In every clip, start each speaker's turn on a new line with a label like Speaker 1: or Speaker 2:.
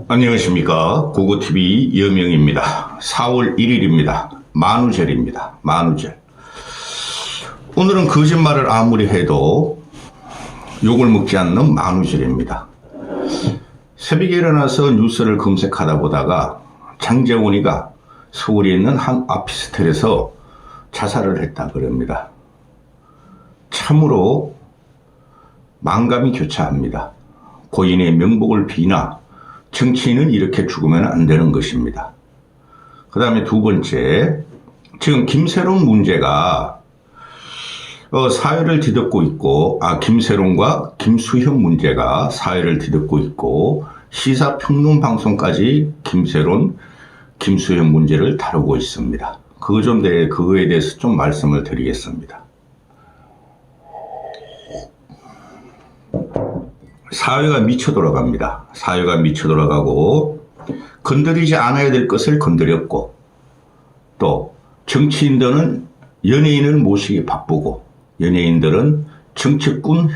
Speaker 1: 안녕하십니까. 고고TV 여명입니다. 4월 1일입니다. 만우절입니다. 만우절. 오늘은 거짓말을 아무리 해도 욕을 먹지 않는 만우절입니다. 새벽에 일어나서 뉴스를 검색하다 보다가 장재원이가 서울에 있는 한 아피스텔에서 자살을 했다 그럽니다. 참으로 만감이 교차합니다. 고인의 명복을 비나 정치인은 이렇게 죽으면 안 되는 것입니다. 그 다음에 두 번째, 지금 김세론 문제가 사회를 뒤덮고 있고, 김세론과 김수현 문제가 사회를 뒤덮고 있고, 시사평론방송까지 김세론, 김수현 문제를 다루고 있습니다. 그거에 대해서 좀 말씀을 드리겠습니다. 사회가 미쳐 돌아갑니다. 사회가 미쳐 돌아가고 건드리지 않아야 될 것을 건드렸고, 또 정치인들은 연예인을 모시기 바쁘고 연예인들은 정치꾼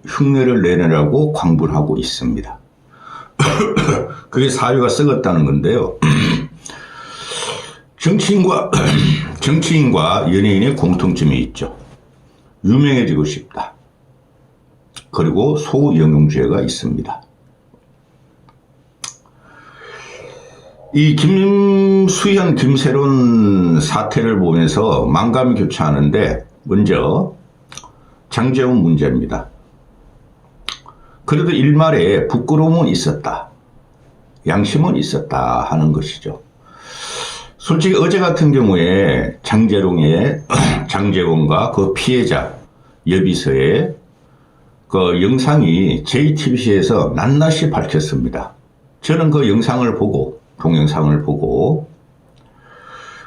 Speaker 1: 흉내를 내느라고 광분하고 있습니다. 그게 사회가 썩었다는 건데요. 정치인과 연예인의 공통점이 있죠. 유명해지고 싶다. 그리고 소영웅주의가 있습니다. 이 김수현, 김세론 사태를 보면서 만감이 교차하는데, 먼저 장제원 문제입니다. 그래도 일말에 부끄러움은 있었다, 양심은 있었다 하는 것이죠. 솔직히 어제 같은 경우에 장제원과 그 피해자 여비서의 그 영상이 JTBC에서 낱낱이 밝혔습니다. 저는 그 영상을 보고, 동영상을 보고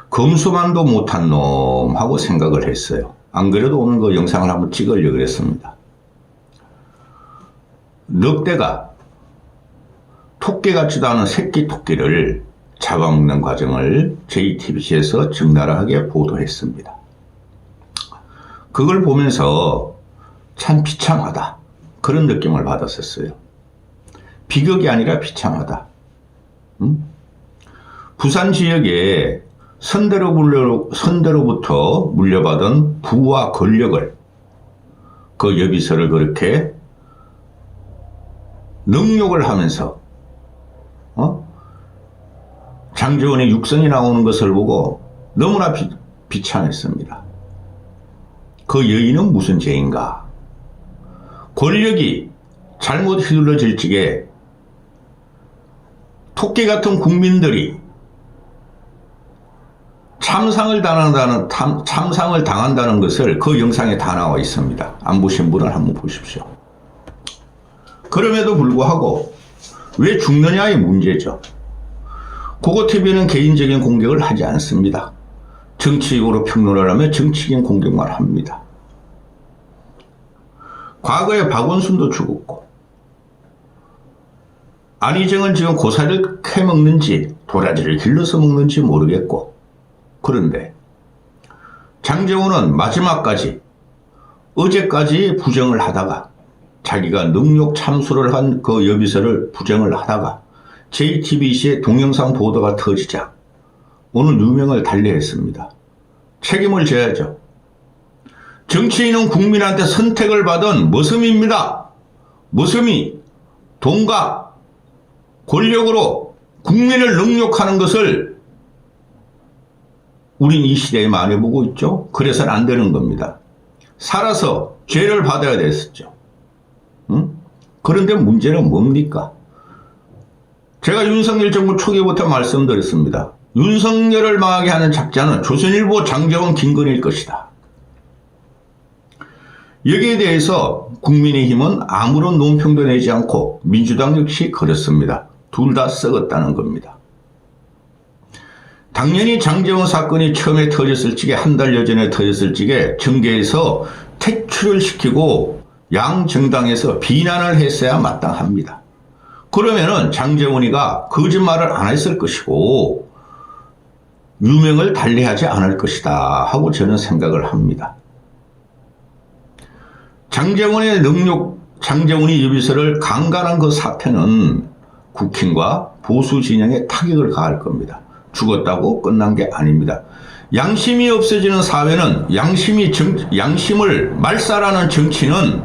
Speaker 1: 검수만도 못한 놈 하고 생각을 했어요. 안 그래도 오늘 그 영상을 한번 찍으려고 그랬습니다. 늑대가 토끼 같지도 않은 새끼 토끼를 잡아먹는 과정을 JTBC에서 적나라하게 보도했습니다. 그걸 보면서 참 비참하다, 그런 느낌을 받았었어요. 비극이 아니라 비참하다. 부산 지역에 선대로부터 물려받은 부와 권력을, 그 여비서를 그렇게 능욕을 하면서 장제원의 육성이 나오는 것을 보고 너무나 비참했습니다. 그 여인은 무슨 죄인가? 권력이 잘못 휘둘러질 적에 토끼 같은 국민들이 참상을 당한다는 것을 그 영상에 다 나와 있습니다. 안 보신 분은 한번 보십시오. 그럼에도 불구하고 왜 죽느냐의 문제죠. 고고TV는 개인적인 공격을 하지 않습니다. 정치적으로 평론을 하면 정치적인 공격만 합니다. 과거에 박원순도 죽었고, 안희정은 지금 고사를 캐먹는지 도라지를 길러서 먹는지 모르겠고, 그런데 장제원은 마지막까지, 어제까지 부정을 하다가, 자기가 능욕 참수를 한 그 여비서를 부정을 하다가 JTBC의 동영상 보도가 터지자 오늘 누명을 달리했습니다. 책임을 져야죠. 정치인은 국민한테 선택을 받은 머슴입니다. 머슴이 돈과 권력으로 국민을 능욕하는 것을 우린 이 시대에 많이 보고 있죠. 그래서는 안 되는 겁니다. 살아서 죄를 받아야 됐었죠. 그런데 문제는 뭡니까? 제가 윤석열 정부 초기부터 말씀드렸습니다. 윤석열을 망하게 하는 작자는 조선일보 장제원 김건희일 것이다. 여기에 대해서 국민의힘은 아무런 논평도 내지 않고 민주당 역시 그렇습니다. 둘 다 썩었다는 겁니다. 당연히 장제원 사건이 처음에 터졌을 적에, 한 달여 전에 터졌을 적에 정계에서 퇴출을 시키고 양 정당에서 비난을 했어야 마땅합니다. 그러면은 장제원이가 거짓말을 안 했을 것이고 유명을 달리하지 않을 것이다 하고 저는 생각을 합니다. 장제원의 능욕 장제원이 유비서를 강간한 그 사태는 국힘과 보수 진영에 타격을 가할 겁니다. 죽었다고 끝난 게 아닙니다. 양심이 없어지는 사회는 양심을 말살하는 정치는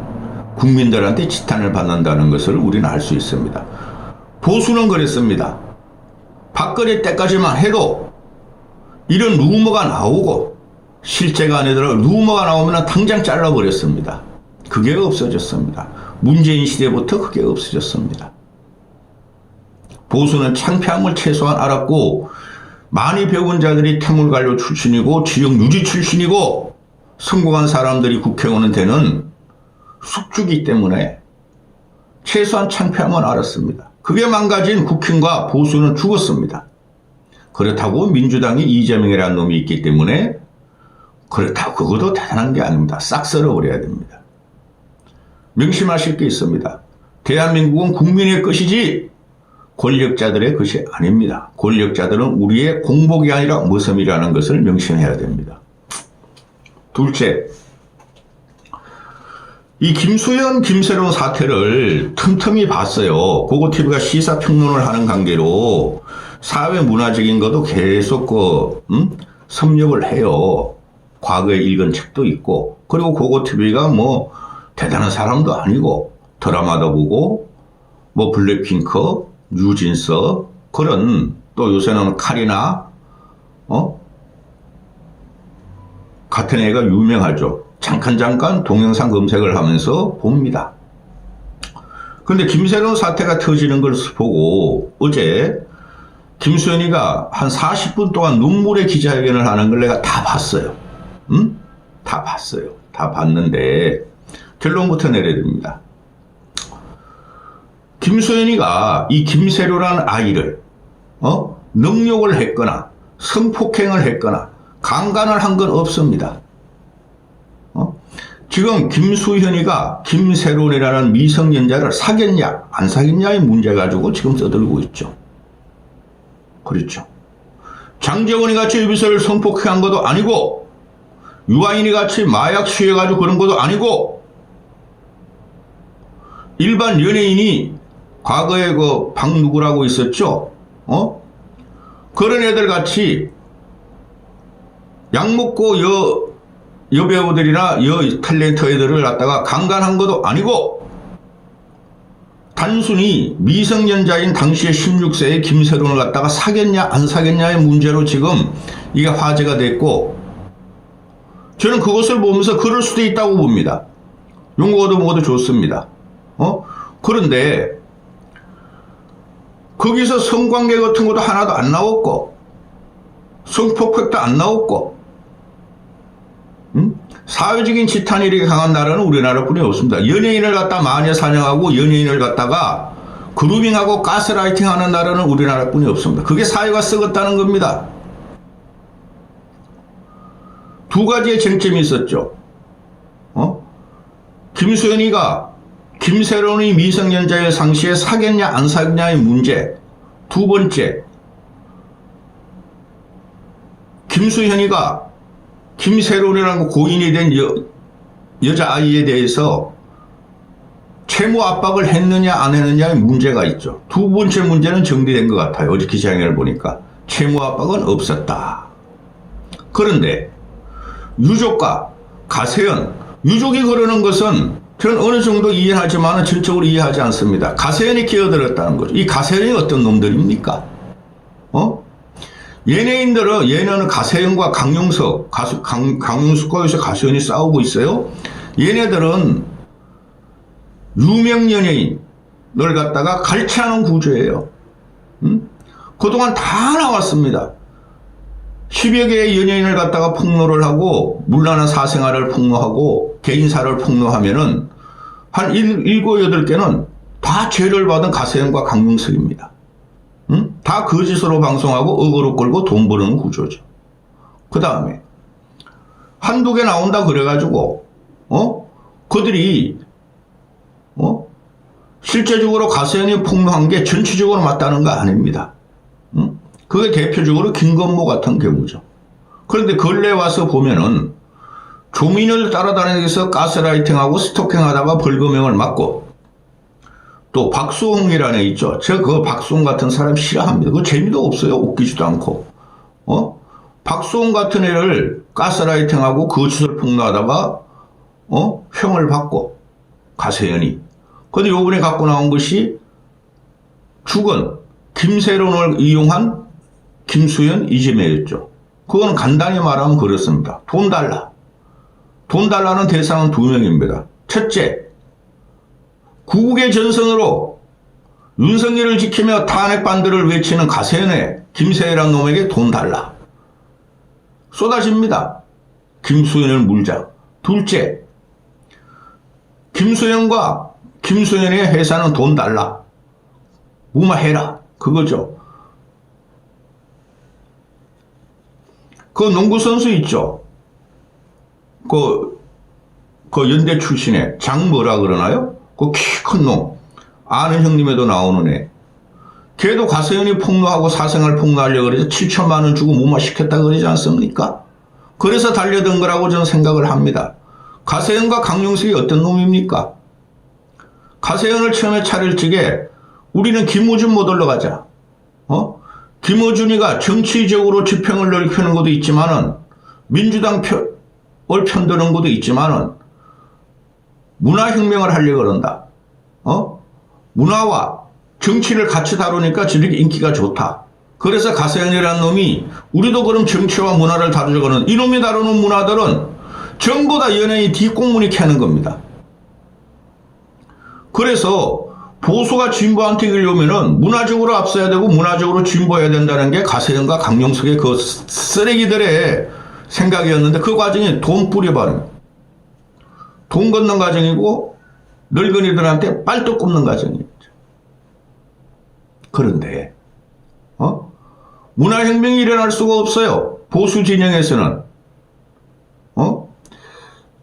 Speaker 1: 국민들한테 지탄을 받는다는 것을 우리는 알 수 있습니다. 보수는 그랬습니다. 박근혜 때까지만 해도 이런 루머가 나오고 실제가 아니더라도 루머가 나오면 당장 잘라버렸습니다. 그게 없어졌습니다. 문재인 시대부터 그게 없어졌습니다. 보수는 창피함을 최소한 알았고 많이 배운 자들이 태물관료 출신이고 지역 유지 출신이고 성공한 사람들이 국회의원은 되는 숙주기 때문에 최소한 창피함은 알았습니다. 그게 망가진 국힘과 보수는 죽었습니다. 그렇다고 민주당이 이재명이라는 놈이 있기 때문에 그렇다고 그것도 대단한 게 아닙니다. 싹 썰어버려야 됩니다. 명심하실 게 있습니다. 대한민국은 국민의 것이지 권력자들의 것이 아닙니다. 권력자들은 우리의 공복이 아니라 모섬이라는 것을 명심해야 됩니다. 둘째, 이 김수현, 김세론 사태를 틈틈이 봤어요. 고고TV가 시사평론을 하는 관계로 사회 문화적인 것도 계속 섭렵을 해요. 과거에 읽은 책도 있고, 그리고 고고TV가 뭐 대단한 사람도 아니고 드라마도 보고 뭐 블랙핑크, 뉴진스 그런 또 요새는 카리나 같은 애가 유명하죠. 잠깐 동영상 검색을 하면서 봅니다. 그런데 김세론 사태가 터지는 걸 보고 어제 김수현이가 한 40분 동안 눈물의 기자회견을 하는 걸 내가 다 봤어요. 다 봤어요. 다 봤는데 결론부터 내려야 됩니다. 김수현이가 이 김세로라는 아이를 능욕을 했거나 성폭행을 했거나 강간을 한 건 없습니다. 지금 김수현이가 김세론이라는 미성년자를 사귀었냐 안 사귀었냐의 문제 가지고 지금 떠들고 있죠. 그렇죠. 장제원이 같이 유비서를 성폭행한 것도 아니고 유아인이 같이 마약 취해가지고 그런 것도 아니고 일반 연예인이 과거에 그 박누구라고 있었죠. 그런 애들 같이 약 먹고 여배우들이나 탤런트 애들을 갖다가 강간한 것도 아니고 단순히 미성년자인 당시에 16세의 김세론을 갖다가 사귀었냐 안 사귀었냐의 문제로 지금 이게 화제가 됐고 저는 그것을 보면서 그럴 수도 있다고 봅니다. 용어도 뭐도 좋습니다. 그런데 거기서 성관계 같은 것도 하나도 안 나왔고 성폭행도 안 나왔고 사회적인 지탄이 이렇게 강한 나라는 우리나라뿐이 없습니다. 연예인을 갖다 마녀 사냥하고 연예인을 갖다가 그루밍하고 가스라이팅하는 나라는 우리나라뿐이 없습니다. 그게 사회가 썩었다는 겁니다. 두 가지의 쟁점이 있었죠. 김수현이가 김세론이 미성년자의 상시에 사귀었냐 안 사귀었냐의 문제. 두 번째, 김수현이가 김세론이라는 고인이 된 여자아이에 대해서 채무 압박을 했느냐 안 했느냐의 문제가 있죠. 두 번째 문제는 정리된 것 같아요. 어제 기자회견을 보니까 채무 압박은 없었다. 그런데 유족과 가세연, 유족이 그러는 것은 저는 어느 정도 이해하지만 전적으로 이해하지 않습니다. 가세연이 끼어들었다는 거죠. 이 가세연이 어떤 놈들입니까? 얘네는 가세연과 강용석, 강용석과 요새 가세연이 싸우고 있어요. 얘네들은 유명 연예인을 갖다가 갈취하는 구조예요. 그동안 다 나왔습니다. 10여 개의 연예인을 갖다가 폭로를 하고 물란한 사생활을 폭로하고 개인사를 폭로하면은 한 7, 8개는 다 죄를 받은 가세연과 강용석입니다. 다 거짓으로 방송하고 어거로 끌고 돈 버는 구조죠. 그 다음에 한두 개 나온다 그래가지고 그들이 실제적으로 가세연이 폭로한 게 전체적으로 맞다는 거 아닙니다. 그게 대표적으로 김건모 같은 경우죠. 그런데 근래 와서 보면은 조민을 따라다니면서 가스라이팅하고 스토킹하다가 벌금형을 맞고 또 박수홍이라는 애 있죠. 제가 그 박수홍 같은 사람 싫어합니다. 그거 재미도 없어요. 웃기지도 않고. 박수홍 같은 애를 가스라이팅하고 거짓을 폭로하다가 형을 받고 가세현이. 근데 요번에 갖고 나온 것이 죽은 김세론을 이용한 김수현 이재명이었죠. 그건 간단히 말하면 그렇습니다. 돈 달라. 돈 달라는 대상은 두 명입니다. 첫째, 구국의 전선으로 윤석열을 지키며 탄핵반대를 외치는 가세현의 김세혜란 놈에게 돈 달라. 쏟아집니다. 김수현을 물자. 둘째, 김수현과 김수현의 회사는 돈 달라. 무마해라. 그거죠. 그 농구선수 있죠. 그 연대 출신의 장 뭐라 그러나요? 그 키 큰 놈. 아는 형님에도 나오는 애. 걔도 가세현이 폭로하고 사생활 폭로하려고 그래서 7천만 원 주고 무마시켰다 그러지 않습니까? 그래서 달려든 거라고 저는 생각을 합니다. 가세현과 강용석이 어떤 놈입니까? 가세현을 처음에 차릴 적에 우리는 김어준 모델로 가자. 김어준이가 정치적으로 지평을 넓히는 것도 있지만은 민주당 편을 편드는 것도 있지만은 문화혁명을 하려고 그런다. 문화와 정치를 같이 다루니까 저렇게 인기가 좋다. 그래서 가세현이라는 놈이 우리도 그럼 정치와 문화를 다루려고 하는 이놈이 다루는 문화들은 전부 다 연예인 뒷공문이 캐는 겁니다. 그래서 보수가 진보한테 이기려면은 문화적으로 앞서야 되고 문화적으로 진보해야 된다는 게 가세현과 강용석의 그 쓰레기들의 생각이었는데 그 과정이 돈 뿌려버립니다. 돈 걷는 과정이고 늙은이들한테 빨대 꼽는 과정이죠. 그런데 문화혁명이 일어날 수가 없어요. 보수 진영에서는.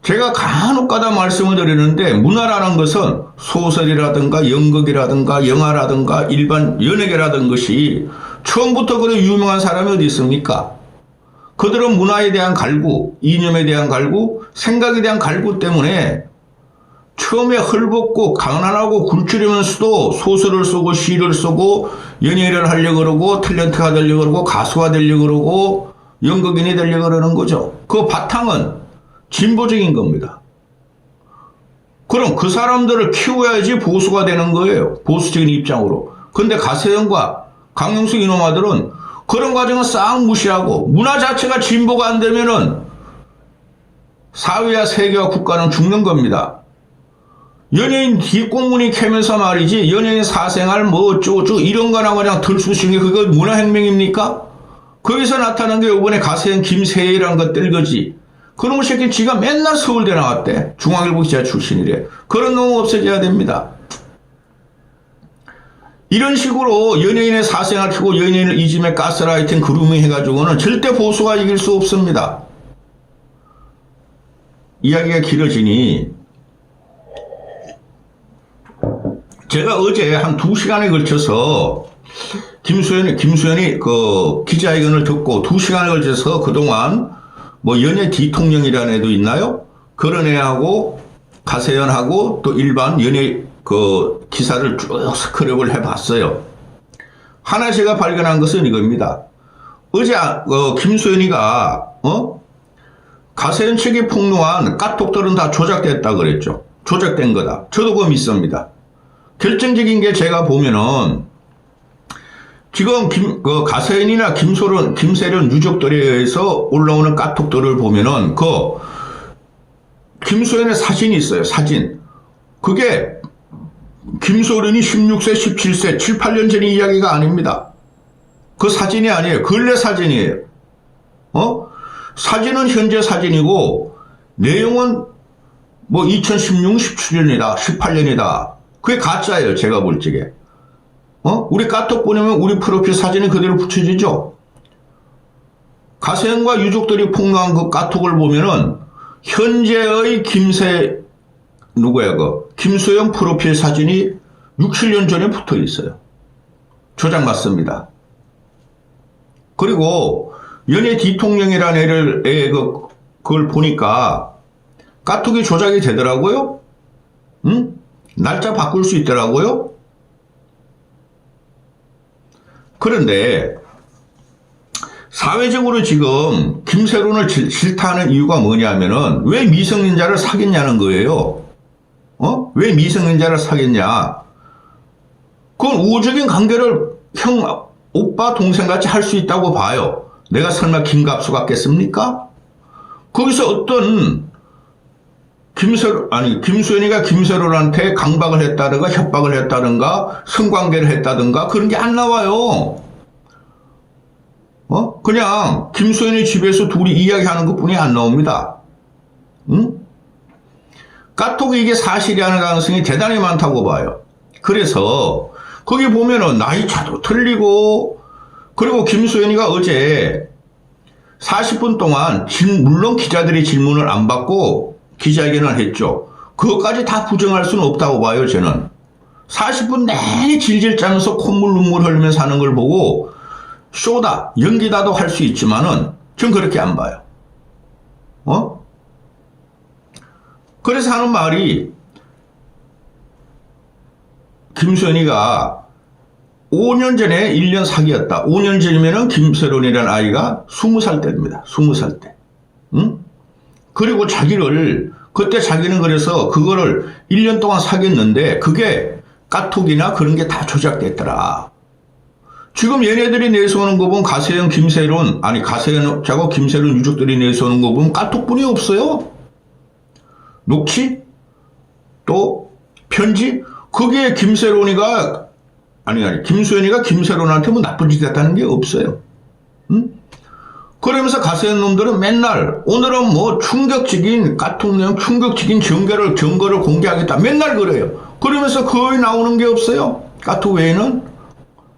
Speaker 1: 제가 간혹가다 말씀을 드리는데 문화라는 것은 소설이라든가 연극이라든가 영화라든가 일반 연예계라든 것이 처음부터 그런 유명한 사람이 어디 있습니까? 그들은 문화에 대한 갈구, 이념에 대한 갈구, 생각에 대한 갈구 때문에 처음에 헐벗고 가난하고 굴주려면서도 소설을 쓰고 시를 쓰고 연예인을 하려고 그러고 탤런트가 되려고 그러고 가수가 되려고 그러고 연극인이 되려고 그러는 거죠. 그 바탕은 진보적인 겁니다. 그럼 그 사람들을 키워야지 보수가 되는 거예요. 보수적인 입장으로. 근데 가세현과 강용석 이놈아들은 그런 과정은 싹 무시하고 문화 자체가 진보가 안 되면은 사회와 세계와 국가는 죽는 겁니다. 연예인 뒷공문이 캐면서 말이지 연예인 사생활 뭐 어쩌고저쩌고 이런 거나 그냥 들쑤시는 게 그거 문화혁명입니까? 거기서 나타난 게 이번에 가세현 김세희라는 것들 거지. 그놈의 새끼 지가 맨날 서울대 나왔대. 중앙일보 기자 출신이래. 그런 놈은 없어져야 됩니다. 이런 식으로 연예인의 사생활 키고 연예인을 이즘에 가스라이팅 그루밍 해가지고는 절대 보수가 이길 수 없습니다. 이야기가 길어지니 제가 어제 한 2시간에 걸쳐서 김수현이 그 기자회견을 듣고 2시간에 걸쳐서 그동안 뭐 연예 대통령이라는 애도 있나요? 그런 애하고 가세현하고 또 일반 연예 그 기사를 쭉 스크랩을 해봤어요. 하나 제가 발견한 것은 이겁니다. 어제 김수현이가 가세현 측이 폭로한 카톡들은 다 조작됐다 그랬죠. 조작된 거다. 저도 그거 믿습니다. 결정적인 게 제가 보면은 지금 가세현이나 김세련 유족들에 의해서 올라오는 카톡들을 보면은 김수현의 사진이 있어요. 사진. 그게 김소련이 16세, 17세, 7, 8년 전 이야기가 아닙니다. 그 사진이 아니에요. 근래 사진이에요. 사진은 현재 사진이고 내용은 뭐 2016, 17년이다, 18년이다. 그게 가짜예요. 제가 볼 적에. 우리 카톡 보내면 우리 프로필 사진이 그대로 붙여지죠. 가세현과 유족들이 폭로한 그 카톡을 보면은 현재의 김수현 프로필 사진이 6, 7년 전에 붙어 있어요. 조작 맞습니다. 그리고 연예 대통령이라는 그걸 보니까 카톡이 조작이 되더라고요. 날짜 바꿀 수 있더라고요. 그런데 사회적으로 지금 김세론을 질타하는 이유가 뭐냐면은 왜 미성년자를 사귀냐는 거예요. 왜 미성년자를 사귀냐. 그건 우호적인 관계를 형, 오빠, 동생같이 할 수 있다고 봐요. 내가 설마 김갑수 같겠습니까? 거기서 어떤 김수현이가 김세론한테 강박을 했다든가 협박을 했다든가 성관계를 했다든가 그런 게 안 나와요. 그냥 김수현이 집에서 둘이 이야기하는 것뿐이 안 나옵니다. 응? 카톡이 이게 사실이라는 가능성이 대단히 많다고 봐요. 그래서 거기 보면은 나이차도 틀리고 그리고 김수현이가 어제 40분 동안 물론 기자들이 질문을 안 받고 기자회견을 했죠. 그것까지 다 부정할 수는 없다고 봐요. 저는 40분 내내 질질 짜면서 콧물 눈물 흘리면서 하는 걸 보고 쇼다 연기다도 할 수 있지만은 전 그렇게 안 봐요. 그래서 하는 말이 김수현이가 5년 전에 1년 사귀었다. 5년 전이면은 김세론이라는 아이가 20살 때입니다. 20살 때. 응? 그리고 그때 자기는 그래서 그거를 1년 동안 사귀었는데 그게 카톡이나 그런 게 다 조작됐더라. 지금 얘네들이 내세우는 거 보면 가세현, 김세론, 가세현하고 김세론 유족들이 내세우는 거 보면 카톡뿐이 없어요. 녹취? 또 편지? 그게 김수현이가 김세론한테 뭐 나쁜 짓 했다는 게 없어요. 응? 그러면서 가세현 놈들은 맨날 오늘은 뭐 충격적인 카톡 내용, 충격적인 증거를 공개하겠다. 맨날 그래요. 그러면서 거의 나오는 게 없어요. 카톡 외에는.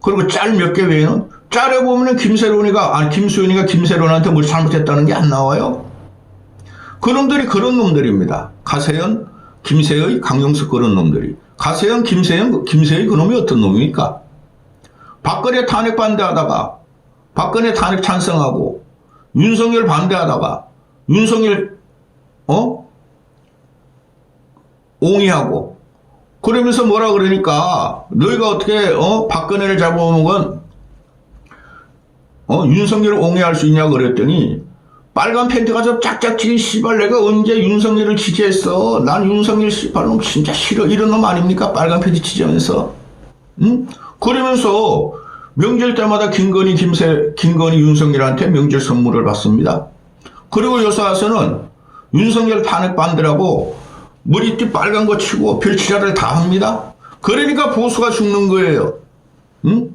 Speaker 1: 그리고 짤 몇 개 외에는. 짤에 보면은 김수현이가 김세론한테 뭘 잘못했다는 게 안 나와요. 그놈들이 그런 놈들입니다. 가세현, 김세의, 강용석 그런 놈들이. 가세현, 김세의 그놈이 어떤 놈입니까? 박근혜 탄핵 반대하다가 박근혜 탄핵 찬성하고 윤석열 반대하다가 윤석열 옹이하고 그러면서 뭐라 그러니까 너희가 어떻게 박근혜를 잡아먹은 윤석열을 옹이할 수 있냐고 그랬더니 빨간 팬티가 좀 짝짝지기 씨발 내가 언제 윤석열을 지지했어. 난 윤석열 씨발 놈 진짜 싫어. 이런 놈 아닙니까? 빨간 팬티 지지하면서. 응? 그러면서 명절 때마다 김건희 윤석열한테 명절 선물을 받습니다. 그리고 요새 와서는 윤석열 탄핵 반대라고 머리띠 빨간 거 치고 별치자를 다 합니다. 그러니까 보수가 죽는 거예요. 응?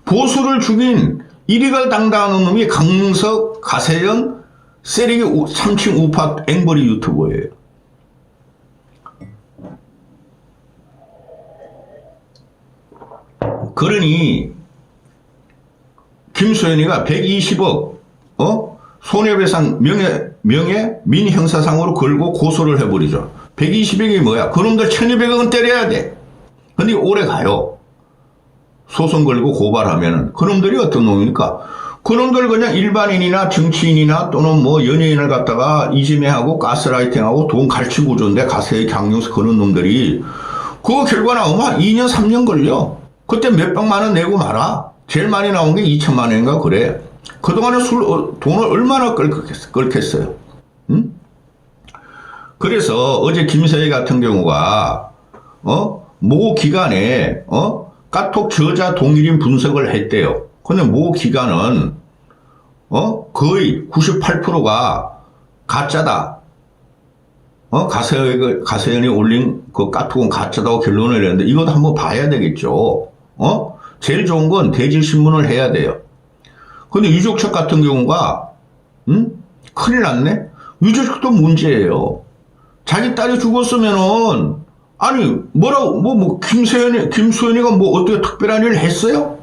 Speaker 1: 보수를 죽인 이리갈 당당한 놈이 강릉석, 가세현, 세리기 3층 우파 앵벌이 유튜버예요. 그러니 김수현이가 120억 손해배상 민형사상으로 걸고 고소를 해버리죠. 120억이 뭐야? 그놈들 1200억은 때려야 돼. 근데 오래 가요. 소송 걸고 고발하면은. 그놈들이 어떤 놈입니까? 그놈들 그냥 일반인이나 정치인이나 또는 뭐 연예인을 갖다가 이지매하고 가스라이팅하고 돈 갈치 구조인데 가세의 강용수 그런 놈들이 그거 결과 나오면 2년 3년 걸려. 그때 몇백만 원 내고 말아. 제일 많이 나온 게 2천만 원인가 그래. 그동안에 돈을 얼마나 끓겠어요. 응? 그래서 어제 김세희 같은 경우가 모 기간에 카톡 저자 동일인 분석을 했대요. 근데 모 기간은 거의 98%가 가짜다. 가세현이 올린 그 카톡은 가짜다고 결론을 내는데 이것도 한번 봐야 되겠죠. 제일 좋은 건 대질신문을 해야 돼요. 근데 유족책 같은 경우가 큰일 났네. 유족책도 문제예요. 자기 딸이 죽었으면은 아니 뭐라고 김수현이가 뭐 어떻게 특별한 일을 했어요?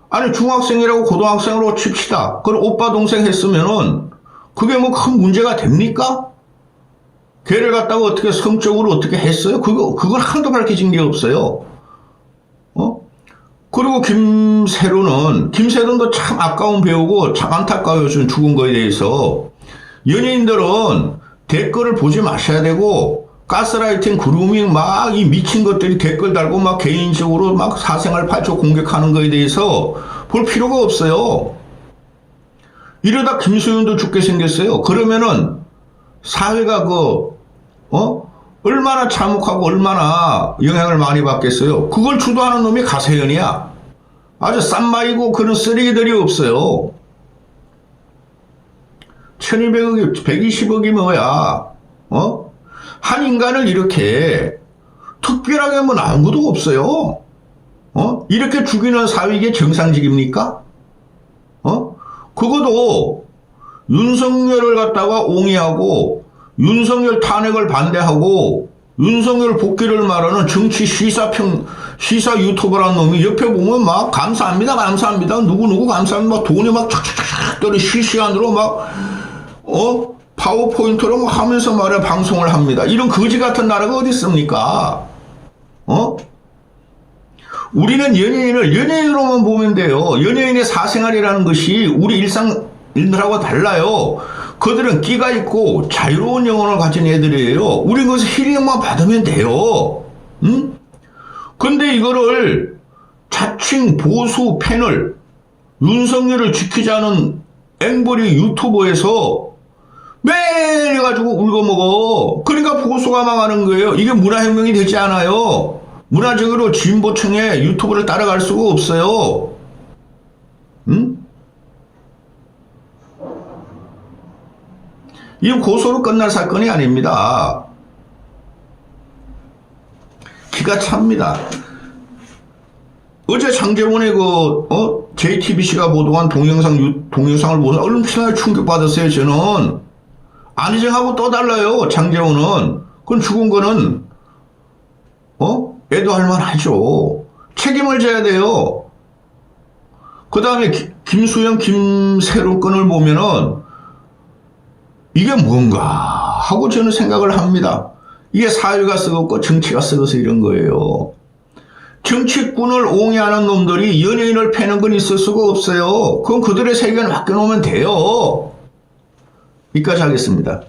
Speaker 1: 아니 중학생이라고 고등학생으로 칩시다. 그럼 오빠 동생 했으면은 그게 뭐 큰 문제가 됩니까? 걔를 갖다가 어떻게 성적으로 어떻게 했어요? 그건 하나도 밝혀진 게 없어요. 그리고 김세론도 참 아까운 배우고 참 안타까워요. 죽은 거에 대해서. 연예인들은 댓글을 보지 마셔야 되고 가스라이팅, 그루밍 막 이 미친 것들이 댓글 달고 막 개인적으로 막 사생활 파초 공격하는 거에 대해서 볼 필요가 없어요. 이러다 김수현도 죽게 생겼어요. 그러면은 사회가 얼마나 참혹하고 얼마나 영향을 많이 받겠어요. 그걸 주도하는 놈이 가세현이야. 아주 쌈마이고 그런 쓰레기들이 없어요. 1200억이 120억이 뭐야. 한 인간을 이렇게 특별하게 뭐 아무도 없어요. 이렇게 죽이는 사회 이게 정상직입니까? 그것도 윤석열을 갖다가 옹이하고 윤석열 탄핵을 반대하고 윤석열 복귀를 말하는 정치 시사 유튜버라는 놈이 옆에 보면 막 감사합니다, 감사합니다. 누구누구 감사합니다. 막 돈이 막 촥촥촥 떨어 실시간으로 막, 파워포인트로 뭐 하면서 말해 방송을 합니다. 이런 거지 같은 나라가 어디 있습니까? 우리는 연예인으로만 보면 돼요. 연예인의 사생활이라는 것이 우리 일상인들하고 달라요. 그들은 끼가 있고 자유로운 영혼을 가진 애들이에요. 우린 그것을 힐링만 받으면 돼요. 근데 이거를 자칭 보수 패널, 윤석열을 지키자는 앵벌이 유튜버에서 매일 해가지고 울고먹어. 그러니까 보수가 망하는 거예요. 이게 문화혁명이 되지 않아요. 문화적으로 진보층의 유튜브를 따라갈 수가 없어요. 이건 고소로 끝날 사건이 아닙니다. 기가 찹니다. 어제 장제원의 JTBC가 보도한 동영상을 보고 얼마나 충격받았어요, 저는. 안희정하고 떠달라요, 장제원은. 그건 죽은 거는, 애도할 만하죠. 책임을 져야 돼요. 그 다음에 김수영, 김세로 건을 보면은, 이게 뭔가 하고 저는 생각을 합니다. 이게 사회가 썩었고 정치가 썩어서 이런 거예요. 정치꾼을 옹이하는 놈들이 연예인을 패는 건 있을 수가 없어요. 그건 그들의 세계에 맡겨놓으면 돼요. 여기까지 하겠습니다.